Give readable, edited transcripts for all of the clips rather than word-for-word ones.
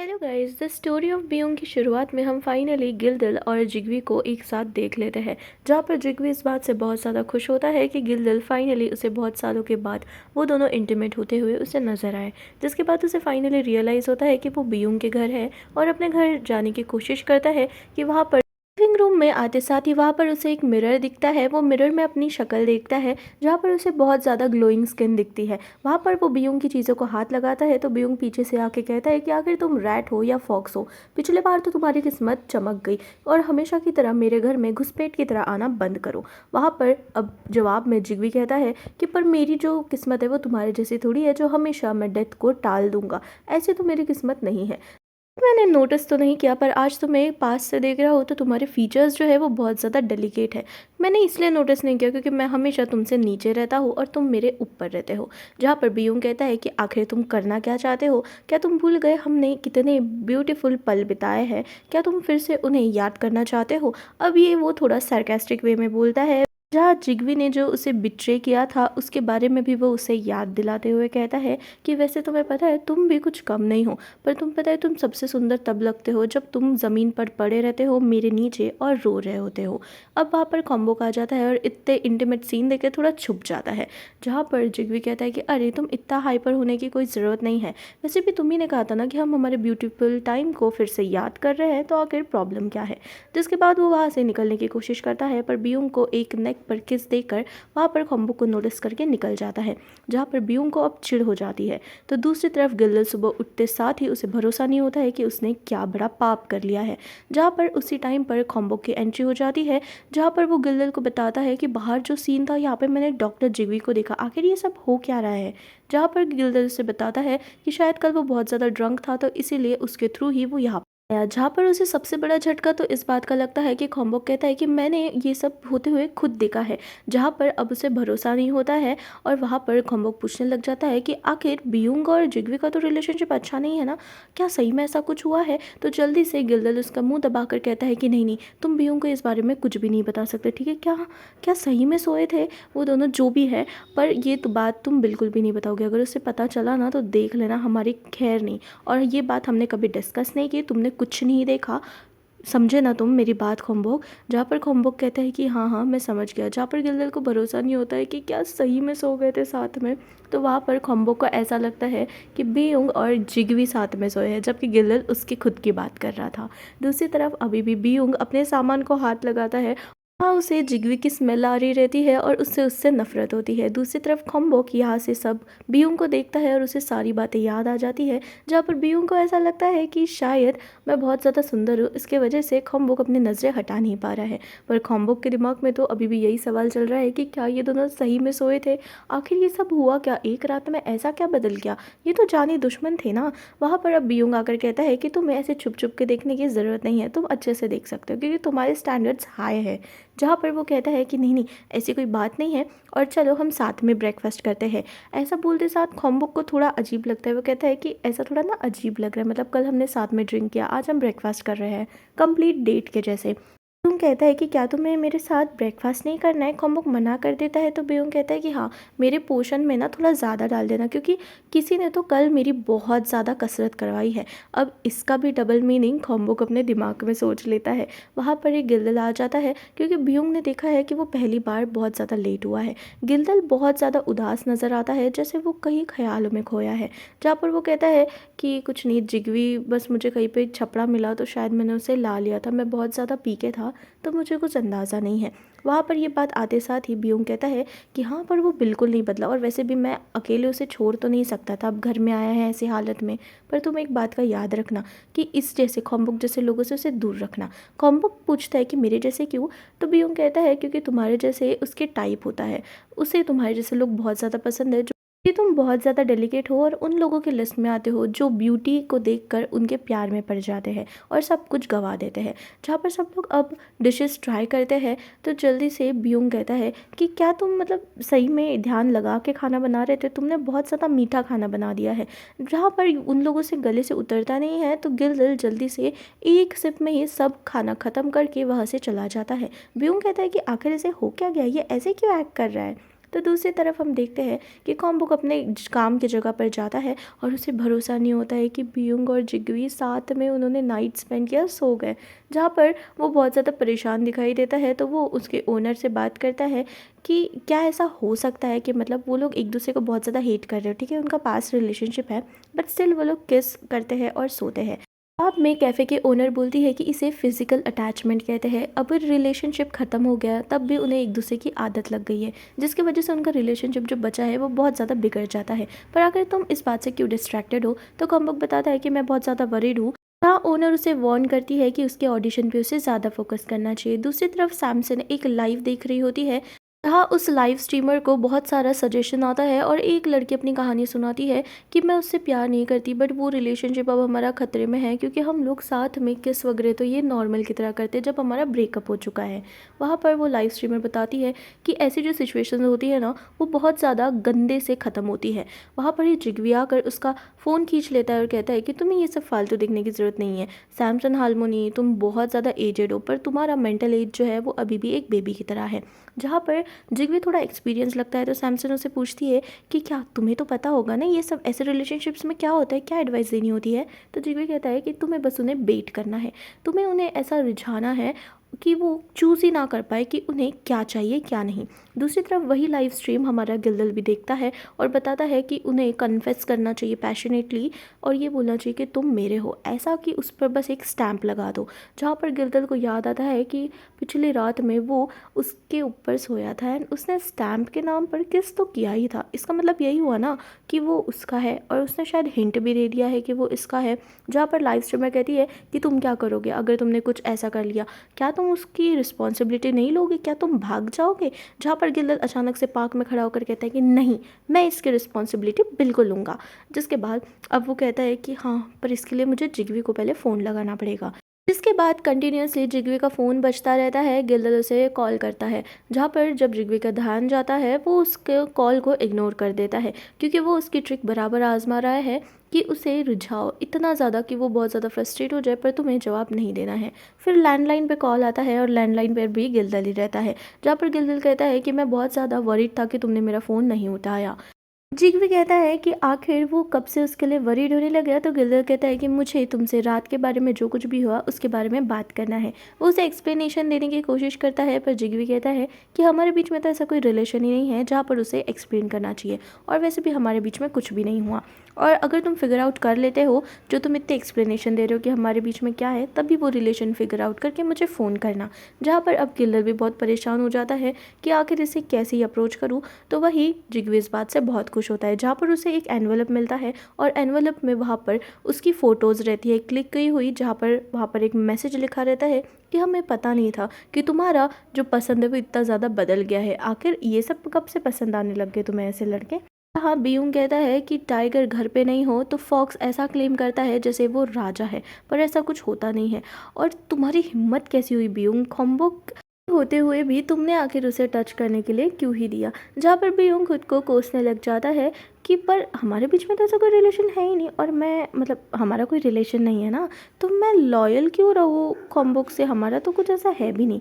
Hello guys, the story of being की शुरुआत में हम फाइनली गिलदिल और जिग्वी को एक साथ देख लेते हैं। जहाँ पर जिग्वी इस बात से बहुत ज़्यादा खुश होता है कि गिलदिल फाइनली उसे बहुत सालों के बाद वो दोनों इंटीमेट होते हुए उसे नजर आए। जिसके बाद उसे फाइनली रियलाइज़ होता है कि वो बीइंग के घर है और अपने घर जाने की कोशिश करता है कि वहाँ पर लिविंग रूम में आते साथ ही वहाँ पर उसे एक मिरर दिखता है। वो मिरर में अपनी शक्ल देखता है जहाँ पर उसे बहुत ज़्यादा ग्लोइंग स्किन दिखती है। वहाँ पर वो बीइंग की चीज़ों को हाथ लगाता है तो बीइंग पीछे से आके कहता है कि आखिर तुम रैट हो या फॉक्स हो, पिछले बार तो तुम्हारी किस्मत चमक गई और हमेशा की तरह मेरे घर में घुसपैठ की तरह आना बंद करो। वहाँ पर अब जवाब में जिग्वी कहता है कि पर मेरी जो किस्मत है वो तुम्हारे जैसी थोड़ी है जो हमेशा मैं डेथ को टाल दूंगा, ऐसी तो मेरी किस्मत नहीं है। मैंने नोटिस तो नहीं किया पर आज तो मैं पास से देख रहा हूँ तो तुम्हारे फीचर्स जो है वो बहुत ज़्यादा डेलिकेट है। मैंने इसलिए नोटिस नहीं किया क्योंकि मैं हमेशा तुमसे नीचे रहता हूँ और तुम मेरे ऊपर रहते हो। जहाँ पर बीयूंग कहता है कि आखिर तुम करना क्या चाहते हो, क्या तुम भूल गए हमने कितने ब्यूटीफुल पल बिताए हैं, क्या तुम फिर से उन्हें याद करना चाहते हो। अब ये वो थोड़ा सार्केस्टिक वे में बोलता है। जहाँ जिग्वी ने जो उसे बिट्रे किया था उसके बारे में भी वो उसे याद दिलाते हुए कहता है कि वैसे तुम्हें पता है तुम भी कुछ कम नहीं हो, पर तुम पता है तुम सबसे सुंदर तब लगते हो जब तुम ज़मीन पर पड़े रहते हो मेरे नीचे और रो रहे होते हो। अब वहाँ पर कॉम्बो आ जाता है और इतने इंटीमेट सीन देखे थोड़ा छुप जाता है। जहाँ पर जिग्वी कहता है कि अरे तुम इतना हाइपर होने की कोई ज़रूरत नहीं है, वैसे भी तुम ही ने कहा था ना कि हम हमारे ब्यूटीफुल टाइम को फिर से याद कर रहे हैं, तो आखिर प्रॉब्लम क्या है। जिसके बाद वो वहाँ से निकलने की कोशिश करता है पर बीयूंग को एक नेक पर किस देकर वहाँ पर खम्बो को नोटिस करके निकल जाता है। जहाँ पर बीयूंग को अब चिढ़ हो जाती है तो दूसरी तरफ गिल्दल सुबह उठते साथ ही उसे भरोसा नहीं होता है कि उसने क्या बड़ा पाप कर लिया है। जहाँ पर उसी टाइम पर खम्बो की एंट्री हो जाती है जहाँ पर वो गिल्दल को बताता है कि बाहर जो सीन था यहाँ पर मैंने डॉक्टर जिग्वी को देखा, आखिर ये सब हो क्या रहा है। जहाँ पर गिल्दल से बताता है कि शायद कल वो बहुत ज़्यादा ड्रंक था तो इसीलिए उसके थ्रू ही वो यहाँ आया। जहाँ पर उसे सबसे बड़ा झटका तो इस बात का लगता है कि खॉम्बोक कहता है कि मैंने ये सब होते हुए खुद देखा है। जहाँ पर अब उसे भरोसा नहीं होता है और वहाँ पर खॉम्बोक पूछने लग जाता है कि आखिर बीयूंग और जिग्वी का तो रिलेशनशिप अच्छा नहीं है ना, क्या सही में ऐसा कुछ हुआ है। तो जल्दी से गिल्दल उसका मुंह दबाकर कहता है कि नहीं नहीं, तुम बीयूंग को इस बारे में कुछ भी नहीं बता सकते, ठीक है। क्या क्या सही में सोए थे वो दोनों, जो भी है, पर ये तो बात तुम बिल्कुल भी नहीं बताओगे। अगर उसे पता चला ना तो देख लेना हमारी खैर नहीं। और ये बात हमने कभी डिस्कस नहीं की, तुमने कुछ नहीं देखा, समझे ना तुम मेरी बात खोम्बोक। जहाँ पर खोम्बोक कहता है कि हाँ हाँ मैं समझ गया। जहाँ पर गिल्दल को भरोसा नहीं होता है कि क्या सही में सो गए थे साथ में, तो वहाँ पर खोम्बोक को ऐसा लगता है कि बीयूंग और जिग्वी साथ में सोए हैं जबकि गिल्दल उसकी खुद की बात कर रहा था। दूसरी तरफ अभी भी बीयूंग अपने सामान को हाथ लगाता है। हाँ, उसे जिग्वी की स्मेल आ रही रहती है और उससे नफरत होती है। दूसरी तरफ खम्बोक यहाँ से सब बीयूंग को देखता है और उसे सारी बातें याद आ जाती है। जहाँ पर बीयूंग को ऐसा लगता है कि शायद मैं बहुत ज़्यादा सुंदर हूँ, इसके वजह से खम्बोक अपनी नज़रें हटा नहीं पा रहा है। पर खम्बोक के दिमाग में तो अभी भी यही सवाल चल रहा है कि क्या ये दोनों सही में सोए थे, आखिर ये सब हुआ क्या, एक रात में ऐसा क्या बदल गया, ये तो जानी दुश्मन थे ना। वहाँ पर अब बीयूंग आकर कहता है कि तुम्हें ऐसे छुप छुप के देखने की ज़रूरत नहीं है, तुम अच्छे से देख सकते हो क्योंकि तुम्हारे स्टैंडर्ड्स हाई है। जहाँ पर वो कहता है कि नहीं नहीं, ऐसी कोई बात नहीं है और चलो हम साथ में ब्रेकफास्ट करते हैं। ऐसा बोलते साथ खॉम्बुक को थोड़ा अजीब लगता है। वो कहता है कि ऐसा थोड़ा ना अजीब लग रहा है, मतलब कल हमने साथ में ड्रिंक किया, आज हम ब्रेकफास्ट कर रहे हैं, कंप्लीट डेट के जैसे। बेयोंग कहता है कि क्या तुम्हें मेरे साथ ब्रेकफास्ट नहीं करना है। खॉम्बुक मना कर देता है तो बेयोंग कहता है कि हाँ, मेरे पोर्शन में ना थोड़ा ज़्यादा डाल देना क्योंकि किसी ने तो कल मेरी बहुत ज़्यादा कसरत करवाई है। अब इसका भी डबल मीनिंग खॉम्बुक अपने दिमाग में सोच लेता है। वहाँ पर एक गिल्दल आ जाता है क्योंकि बेयोंग ने देखा है कि वो पहली बार बहुत ज़्यादा लेट हुआ है। गिल्दल बहुत ज़्यादा उदास नज़र आता है, जैसे वो कहीं ख्यालों में खोया है। जहाँ पर वो कहता है कि कुछ नहीं जिग्वी, बस मुझे कहीं पे छपड़ा मिला तो शायद मैंने उसे ला लिया था, मैं बहुत ज़्यादा पी के था तो मुझे कुछ अंदाज़ा नहीं है। वहाँ पर ये बात आते साथ ही बेयोंग कहता है कि हाँ पर वो बिल्कुल नहीं बदला और वैसे भी मैं अकेले उसे छोड़ तो नहीं सकता था, अब घर में आया है ऐसी हालत में। पर तुम एक बात का याद रखना कि इस जैसे खॉम्बुक जैसे लोगों से उसे दूर रखना। खॉम्बुक पूछता है कि मेरे जैसे क्यों, तो बेयोंग कहता है क्योंकि तुम्हारे जैसे उसके टाइप होता है, उसे तुम्हारे जैसे लोग बहुत ज़्यादा पसंद है, कि तुम बहुत ज़्यादा डेलिकेट हो और उन लोगों की लिस्ट में आते हो जो ब्यूटी को देखकर उनके प्यार में पड़ जाते हैं और सब कुछ गंवा देते हैं। जहाँ पर सब लोग अब डिशेस ट्राई करते हैं तो जल्दी से बेयोंग कहता है कि क्या तुम मतलब सही में ध्यान लगा के खाना बना रहे थे, तुमने बहुत ज़्यादा मीठा खाना बना दिया है। जहाँ पर उन लोगों से गले से उतरता नहीं है तो गिल्दल जल्दी से एक सिप में ही सब खाना ख़त्म करके वहाँ से चला जाता है। बेयोंग कहता है कि आखिर इसे हो क्या गया, ये ऐसे क्यों एक्ट कर रहा है। तो दूसरी तरफ हम देखते हैं कि कॉम्बुक अपने काम की जगह पर जाता है और उसे भरोसा नहीं होता है कि बीयूंग और जिगवी साथ में उन्होंने नाइट स्पेंड किया, सो गए। जहाँ पर वो बहुत ज़्यादा परेशान दिखाई देता है, तो वो उसके ओनर से बात करता है कि क्या ऐसा हो सकता है कि मतलब वो लोग एक दूसरे को बहुत ज़्यादा हेट कर रहे हो, ठीक है, उनका पास्ट रिलेशनशिप है, बट स्टिल वो लोग किस करते हैं और सोते हैं। अब में कैफ़े के ओनर बोलती है कि इसे फिजिकल अटैचमेंट कहते हैं। अब रिलेशनशिप ख़त्म हो गया, तब भी उन्हें एक दूसरे की आदत लग गई है, जिसकी वजह से उनका रिलेशनशिप जो बचा है वो बहुत ज़्यादा बिगड़ जाता है। पर अगर तुम इस बात से क्यों डिस्ट्रैक्टेड हो, तो कॉम्बुक बताता है कि मैं बहुत ज़्यादा वरीड हूँ। हाँ, ओनर उसे वार्न करती है कि उसके ऑडिशन पे उसे ज़्यादा फोकस करना चाहिए। दूसरी तरफ सैमसन एक लाइव देख रही होती है, जहाँ उस लाइव स्ट्रीमर को बहुत सारा सजेशन आता है और एक लड़की अपनी कहानी सुनाती है कि मैं उससे प्यार नहीं करती, बट वो रिलेशनशिप अब हमारा खतरे में है क्योंकि हम लोग साथ में किस वगैरह तो ये नॉर्मल की तरह करते हैं जब हमारा ब्रेकअप हो चुका है। वहाँ पर वो लाइव स्ट्रीमर बताती है कि ऐसी जो सिचुएशन होती है ना, वो बहुत ज़्यादा गंदे से ख़त्म होती है। वहाँ पर ही जिगवी आकर उसका फ़ोन खींच लेता है और कहता है कि तुम्हें ये सब फालतू देखने की ज़रूरत नहीं है। सैमसन हार्मोनी, तुम बहुत ज़्यादा एजेड हो, पर तुम्हारा मेंटल एज जो है वो अभी भी एक बेबी की तरह है। जहाँ पर जिगवी थोड़ा एक्सपीरियंस लगता है, तो सैमसन उससे पूछती है कि क्या तुम्हें तो पता होगा ना ये सब ऐसे रिलेशनशिप्स में क्या होता है, क्या एडवाइस देनी होती है। तो जिगवी कहता है कि तुम्हें बस उन्हें बेट करना है, तुम्हें उन्हें ऐसा रिझाना है कि वो चूज़ ही ना कर पाए कि उन्हें क्या चाहिए क्या नहीं। दूसरी तरफ वही लाइव स्ट्रीम हमारा गिल्दल भी देखता है और बताता है कि उन्हें कन्फेस करना चाहिए पैशनेटली और ये बोलना चाहिए कि तुम मेरे हो, ऐसा कि उस पर बस एक स्टैंप लगा दो। जहाँ पर गिल्दल को याद आता है कि पिछली रात में वो उसके ऊपर सोया था एंड उसने स्टैम्प के नाम पर किस तो किया ही था। इसका मतलब यही हुआ ना कि वो उसका है और उसने शायद हिंट भी दे दिया है कि वो इसका है। जहाँ पर लाइव स्ट्रीमर कहती है कि तुम क्या करोगे अगर तुमने कुछ ऐसा कर लिया, क्या तुम उसकी रिस्पॉन्सिबिलिटी नहीं लोगे, क्या तुम भाग जाओगे। जहाँ पर गिल्दल अचानक से पार्क में खड़ा होकर कहता है कि नहीं, मैं इसकी रिस्पॉन्सिबिलिटी बिल्कुल लूँगा। जिसके बाद अब वो कहता है कि हाँ, पर इसके लिए मुझे जिगवी को पहले फ़ोन लगाना पड़ेगा। इसके बाद कंटिन्यूसली जिगवी का फ़ोन बजता रहता है, गिल्दल उसे कॉल करता है। जहाँ पर जब जिगवी का ध्यान जाता है वो उसके कॉल को इग्नोर कर देता है क्योंकि वो उसकी ट्रिक बराबर आजमा रहा है कि उसे रिझाओ इतना ज़्यादा कि वो बहुत ज़्यादा फ्रस्ट्रेट हो जाए, पर तुम्हें जवाब नहीं देना है। फिर लैंडलाइन पे कॉल आता है और लैंडलाइन पर भी गिल्दल ही रहता है, जहाँ पर गिल्दल कहता है कि मैं बहुत ज़्यादा वरीड था कि तुमने मेरा फ़ोन नहीं उठाया। जिग भी कहता है कि आखिर वो कब से उसके लिए वरीड होने लग गया, तो गिल्दर कहता है कि मुझे तुमसे रात के बारे में जो कुछ भी हुआ उसके बारे में बात करना है। वो उसे एक्सप्लेनेशन देने की कोशिश करता है, पर जिग भी कहता है कि हमारे बीच में तो ऐसा कोई रिलेशन ही नहीं है जहाँ पर उसे एक्सप्लेन करना चाहिए, और वैसे भी हमारे बीच में कुछ भी नहीं हुआ। और अगर तुम फिगर आउट कर लेते हो जो तुम इतने एक्सप्लेनेशन दे रहे हो कि हमारे बीच में क्या है, तभी वो रिलेशन फिगर आउट करके मुझे फ़ोन करना। जहाँ पर अब गिल्दर भी बहुत परेशान हो जाता है कि आखिर इसे कैसे ही अप्रोच करूँ। तो वही जिगवी इस बात से बहुत खुश होता है, जहाँ पर उसे एक एनवलप मिलता है और एनवलप में वहाँ पर उसकी फ़ोटोज़ रहती है क्लिक की हुई, जहाँ पर वहाँ पर एक मैसेज लिखा रहता है कि हमें पता नहीं था कि तुम्हारा जो पसंद है वो इतना ज़्यादा बदल गया है, आखिर ये सब कब से पसंद आने लग गए तुम्हें ऐसे लड़के। हाँ, बीयूंग कहता है कि टाइगर घर पे नहीं हो तो फॉक्स ऐसा क्लेम करता है जैसे वो राजा है, पर ऐसा कुछ होता नहीं है। और तुम्हारी हिम्मत कैसी हुई बीयूंग, खम्बुक होते हुए भी तुमने आखिर उसे टच करने के लिए क्यों ही दिया। जहाँ पर बीयूंग खुद को कोसने लग जाता है कि पर हमारे बीच में तो ऐसा कोई रिलेशन है ही नहीं, और मैं मतलब हमारा कोई रिलेशन नहीं है ना, तो मैं लॉयल क्यों रहूँ खम्बुक से, हमारा तो कुछ ऐसा है भी नहीं।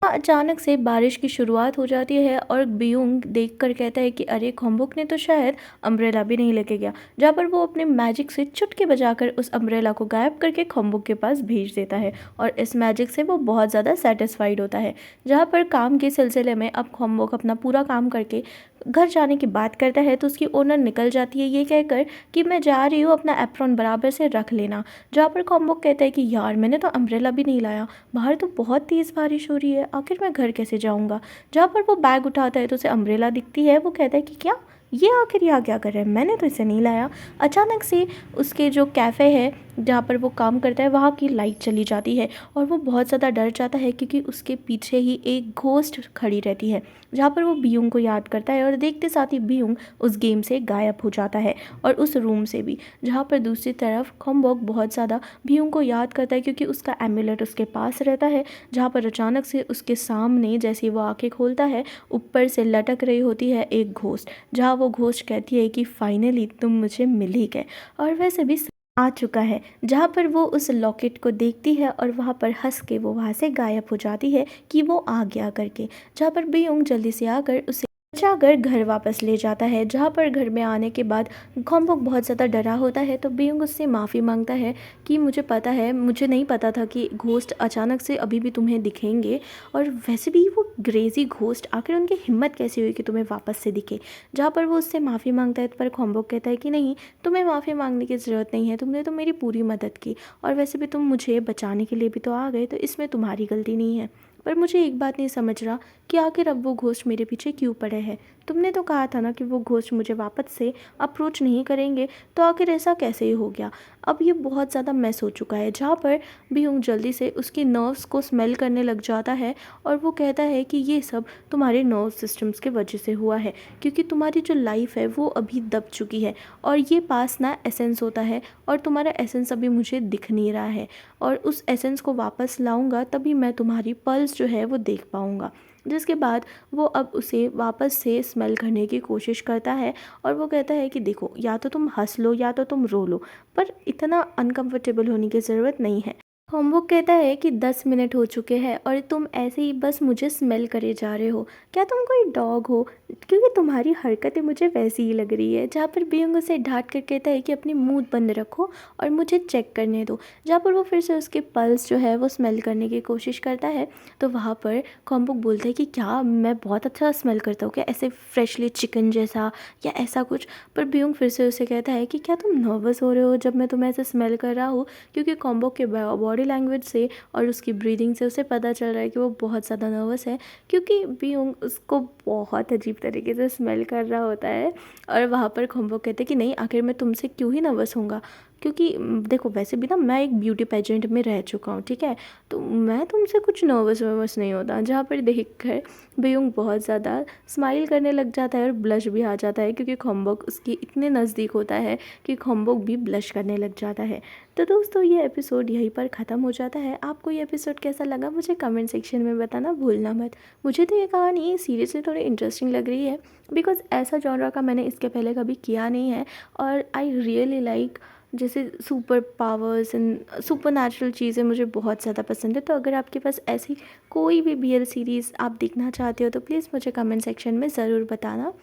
अचानक से बारिश की शुरुआत हो जाती है और बीयूंग देखकर कहता है कि अरे, खम्बुक ने तो शायद अम्ब्रेला भी नहीं लेके गया। जहाँ पर वो अपने मैजिक से चुटकी बजाकर उस अम्ब्रेला को गायब करके खम्बुक के पास भेज देता है और इस मैजिक से वो बहुत ज़्यादा सेटिस्फाइड होता है। जहाँ पर काम के सिलसिले में अब खम्बुक अपना पूरा काम करके घर जाने की बात करता है, तो उसकी ओनर निकल जाती है ये कहकर कि मैं जा रही हूँ, अपना एप्रॉन बराबर से रख लेना। जहाँ पर खम्बुक कहता है कि यार, मैंने तो अम्ब्रेला भी नहीं लाया, बाहर तो बहुत तेज़ बारिश हो रही है, आखिर मैं घर कैसे जाऊँगा। जहाँ पर वो बैग उठाता है तो उसे अम्ब्रेला दिखती है, वो कहता है कि क्या ये आखिर यहाँ क्या कर रहा है, मैंने तो इसे नहीं लाया। अचानक से उसके जो कैफ़े है जहाँ पर वो काम करता है वहाँ की लाइट चली जाती है और वो बहुत ज़्यादा डर जाता है क्योंकि उसके पीछे ही एक घोस्ट खड़ी रहती है। जहाँ पर वो बीयूंग को याद करता है और देखते साथ ही बीयूंग उस गेम से गायब हो जाता है और उस रूम से भी। जहाँ पर दूसरी तरफ खम्बुक बहुत ज़्यादा बीयूंग को याद करता है क्योंकि उसका एम्यूलेट उसके पास रहता है। जहाँ पर अचानक से उसके सामने जैसे वो आंखें खोलता है, ऊपर से लटक रही होती है एक घोस्ट, जहाँ वो घोस्ट कहती है कि फाइनली तुम मुझे मिल ही गए और वैसे भी आ चुका है। जहाँ पर वो उस लॉकेट को देखती है और वहाँ पर हंस के वो वहाँ से गायब हो जाती है कि वो आ गया करके। जहाँ पर बीयूंग जल्दी से आकर उसे बचाकर घर वापस ले जाता है, जहाँ पर घर में आने के बाद खॉम्बॉक बहुत ज़्यादा डरा होता है। तो बीइंग उससे माफ़ी मांगता है कि मुझे पता है, मुझे नहीं पता था कि घोस्ट अचानक से अभी भी तुम्हें दिखेंगे, और वैसे भी वो क्रेज़ी घोस्ट आखिर उनकी हिम्मत कैसी हुई कि तुम्हें वापस से दिखे। जहाँ पर वो उससे माफ़ी मांगता है, पर खॉम्बॉक कहता है कि नहीं, तुम्हें माफ़ी मांगने की ज़रूरत नहीं है, तुमने तो मेरी पूरी मदद की, और वैसे भी तुम मुझे बचाने के लिए भी तो आ गए, तो इसमें तुम्हारी गलती नहीं है। पर मुझे एक बात नहीं समझ रहा कि आखिर अब वो घोस्ट मेरे पीछे क्यों पड़े हैं। तुमने तो कहा था ना कि वो घोस्ट मुझे वापस से अप्रोच नहीं करेंगे, तो आखिर ऐसा कैसे ही हो गया। अब ये बहुत ज़्यादा मैस हो चुका है, जहाँ पर बीहुंग जल्दी से उसकी नर्व्स को स्मेल करने लग जाता है, और वो कहता है कि ये सब तुम्हारे नर्व सिस्टम्स के वजह से हुआ है, क्योंकि तुम्हारी जो लाइफ है वो अभी दब चुकी है, और ये पास ना एसेंस होता है, और तुम्हारा एसेंस अभी मुझे दिख नहीं रहा है, और उस एसेंस को वापस लाऊंगा तभी मैं तुम्हारी पल्स जो है वो देख पाऊंगा। जिसके बाद वो अब उसे वापस से स्मेल करने की कोशिश करता है, और वो कहता है कि देखो, या तो तुम हंस लो या तो तुम रो लो, पर इतना अनकंफर्टेबल होने की ज़रूरत नहीं है। होमवर्क कहता है कि 10 मिनट हो चुके हैं और तुम ऐसे ही बस मुझे स्मेल करे जा रहे हो। क्या तुम कोई डॉग हो? क्योंकि तुम्हारी हरकतें मुझे वैसी ही लग रही है। जहाँ पर बीइंग उसे डांट कर कहता है कि अपनी मुंह बंद रखो और मुझे चेक करने दो। जहाँ पर वो फिर से उसके पल्स जो है वो स्मेल करने की कोशिश करता है, तो वहाँ पर कॉम्बुक बोलता है कि क्या मैं बहुत अच्छा स्मेल करता हूँ क्या, ऐसे फ्रेशली चिकन जैसा या ऐसा कुछ। पर बीइंग फिर से उसे कहता है कि क्या तुम नर्वस हो रहे हो जब मैं तुम्हें ऐसे स्मेल कर रहा हूँ, क्योंकि कॉम्बो के बॉडी लैंग्वेज से और उसकी ब्रीदिंग से उसे पता चल रहा है कि वो बहुत ज़्यादा नर्वस है, क्योंकि बीइंग उसको बहुत अजीब तरीके से स्मेल कर रहा होता है। और वहाँ पर कॉम्बो कहते हैं कि नहीं, आखिर मैं तुमसे क्यों ही नर्वस होऊंगा, क्योंकि देखो वैसे भी ना मैं एक ब्यूटी पेजेंट में रह चुका हूँ, ठीक है, तो मैं तुमसे कुछ नर्वस वर्वस नहीं होता। जहाँ पर देख कर बीइंग बहुत ज़्यादा स्माइल करने लग जाता है और ब्लश भी आ जाता है, क्योंकि खॉम्बोक उसके इतने नज़दीक होता है कि खॉम्बोक भी ब्लश करने लग जाता है। तो दोस्तों, ये एपिसोड यहीं पर ख़त्म हो जाता है। आपको ये एपिसोड कैसा लगा मुझे कमेंट सेक्शन में बताना भूलना मत। मुझे तो ये कहानी सीरियसली थोड़ी इंटरेस्टिंग लग रही है, बिकॉज़ ऐसा जॉनरा का मैंने इसके पहले कभी किया नहीं है, और आई रियली लाइक जैसे super powers and super natural चीज़ें मुझे बहुत ज़्यादा पसंद है। तो अगर आपके पास ऐसी कोई भी BL सीरीज़ आप देखना चाहते हो तो प्लीज़ मुझे कमेंट सेक्शन में ज़रूर बताना।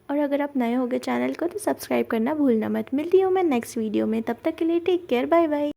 और अगर आप नए होगे चैनल को तो सब्सक्राइब करना भूलना मत। मिलती हूँ मैं नेक्स्ट वीडियो में, तब तक के लिए टेक केयर, बाय बाय।